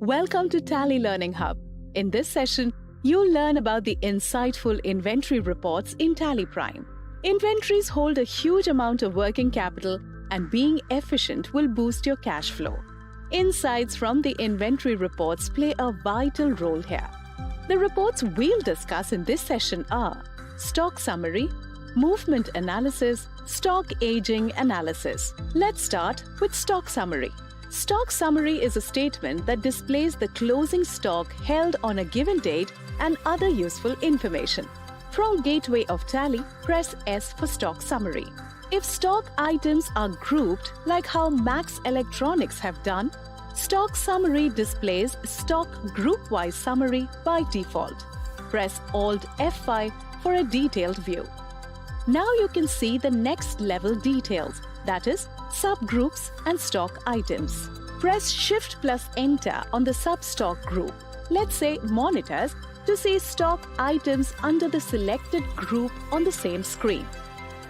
Welcome to Tally Learning Hub. In this session, you'll learn about the insightful inventory reports in Tally Prime. Inventories hold a huge amount of working capital, and being efficient will boost your cash flow. Insights from the inventory reports play a vital role here. The reports we'll discuss in this session are stock summary, movement analysis, stock aging analysis. Let's start with stock summary. Stock summary is a statement that displays the closing stock held on a given date and other useful information. From Gateway of Tally, press S for stock summary. If stock items are grouped like how Max Electronics have done, stock summary displays stock group-wise summary by default. Press Alt F5 for a detailed view. Now you can see the next level details, that is, subgroups and stock items. Press Shift plus Enter on the sub-stock group, let's say monitors, to see stock items under the selected group on the same screen.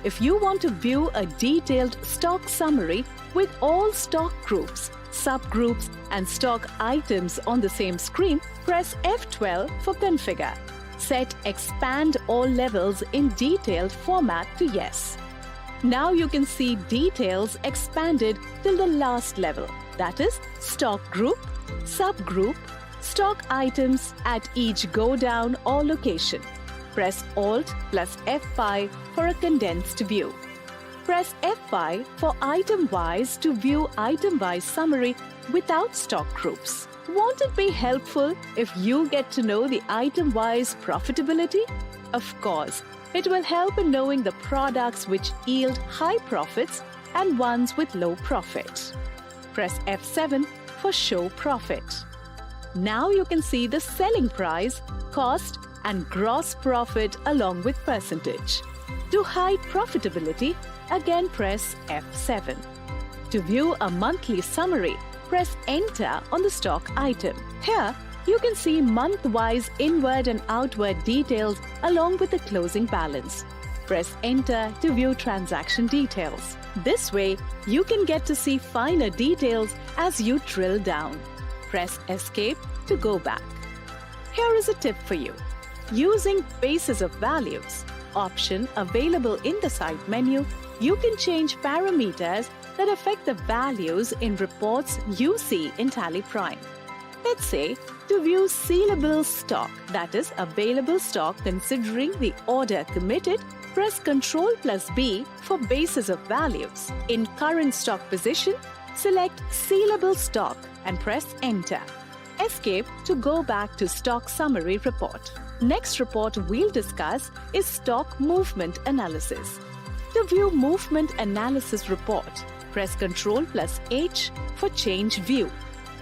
If you want to view a detailed stock summary with all stock groups, subgroups and stock items on the same screen, press F12 for Configure. Set Expand All Levels in Detailed Format to Yes. Now you can see details expanded till the last level, that is, stock group, subgroup, stock items at each go down or location. Press Alt plus F5 for a condensed view. Press F5 for item-wise to view item-wise summary without stock groups. Won't it be helpful if you get to know the item-wise profitability? Of course, it will help in knowing the products which yield high profits and ones with low profit. Press F7 for Show Profit. Now you can see the selling price, cost, and gross profit along with percentage. To hide profitability, again press F7. To view a monthly summary, press Enter on the stock item. Here, you can see month-wise inward and outward details along with the closing balance. Press Enter to view transaction details. This way, you can get to see finer details as you drill down. Press Escape to go back. Here is a tip for you. Using Basis of Values option available in the side menu, you can change parameters that affect the values in reports you see in Tally Prime. Let's say, to view sealable stock, that is, available stock considering the order committed, press Ctrl plus B for Basis of Values. In current stock position, select Sealable Stock and press Enter. Escape to go back to Stock Summary report. Next report we'll discuss is Stock Movement Analysis. To view Movement Analysis report, press Ctrl plus H for Change View.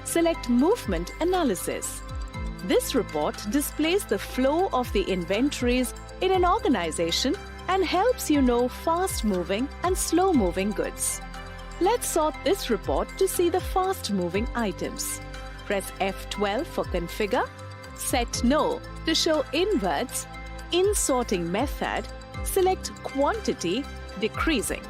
Select Movement Analysis. This report displays the flow of the inventories in an organization and helps you know fast-moving and slow-moving goods. Let's sort this report to see the fast-moving items. Press F12 for Configure. Set No to show inwards. In sorting method, select Quantity Decreasing.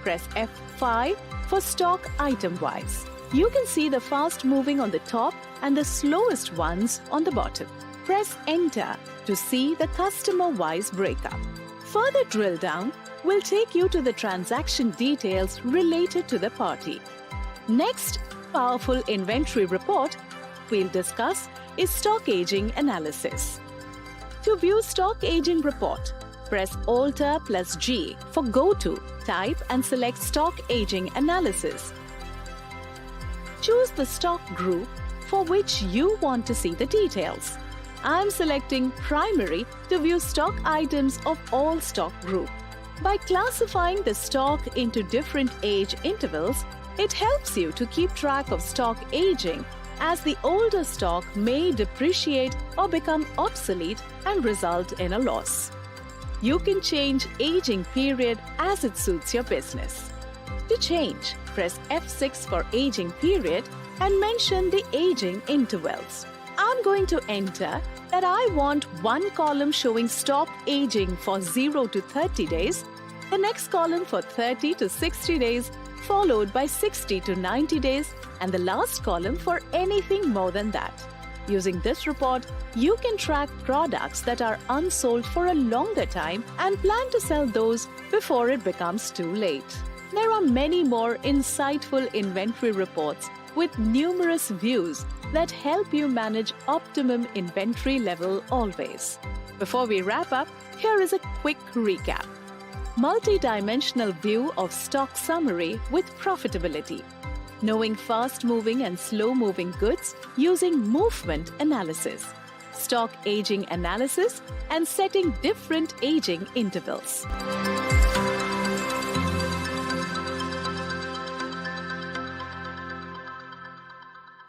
Press F5 for stock item-wise. You can see the fast-moving on the top and the slowest ones on the bottom. Press Enter to see the customer-wise breakup. Further drill down will take you to the transaction details related to the party. Next powerful inventory report we'll discuss is Stock Aging Analysis. To view Stock Aging Report, press Alt plus G for Go To, type and select Stock Aging Analysis. Choose the stock group for which you want to see the details. I'm selecting Primary to view stock items of all stock group. By classifying the stock into different age intervals, it helps you to keep track of stock aging, as the older stock may depreciate or become obsolete and result in a loss. You can change aging period as it suits your business. To change, press F6 for aging period and mention the aging intervals. I'm going to enter that I want one column showing stock aging for 0 to 30 days, the next column for 30 to 60 days, followed by 60 to 90 days, and the last column for anything more than that. Using this report, you can track products that are unsold for a longer time and plan to sell those before it becomes too late. There are many more insightful inventory reports with numerous views that help you manage optimum inventory level always. Before we wrap up, here is a quick recap. Multi-dimensional view of stock summary with profitability. Knowing fast-moving and slow-moving goods using movement analysis. Stock aging analysis and setting different aging intervals.